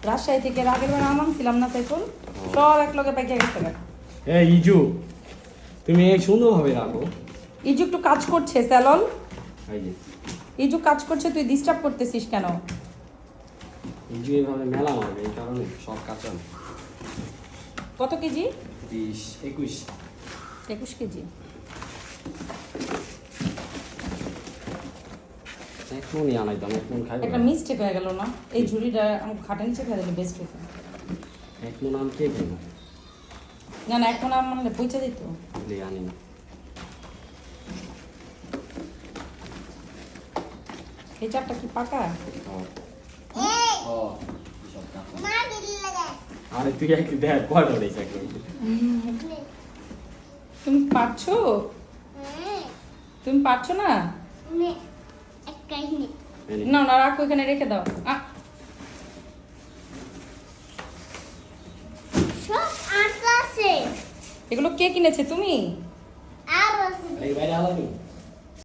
রাজশাহী থেকে আগের বার আম আনছিলাম না সাইফুল, সব এক লগে পাইকে গেছে গা। এই ইজু, তুমি এই সুন্দরভাবে রাখো। ইজু একটু কাজ করছে স্যালন, এই যে ইজু কাজ করছে, তুই ডিস্টার্ব করতেছিস কেন? ইজু এইভাবে মেলা মারবে, এই কারণে সব কাঁচা। কত কেজি? 20, 21। 21 কেজি। এক মনই আনাইতাম, এক মন খাইবে একটা মিস্টেক হয়ে গেল না, এই ঝুড়িটা আমি খাটের নিচে ফেলে দিলে বেস্ট হতো। এক মন আম কে খাইব? না না, এখন আমার মানে পৌঁছে দিত। বলে আনি না। এই চারটা কি পাকা? আরে তুই একটু দেখ কয়টা হয়েছে এখন। তুমি পারছো? তুমি পারছো না? না না, রাখো এখানে, রেখে দাও। এগুলো কে কিনেছে? তুমি? এই বাইরে আলাদা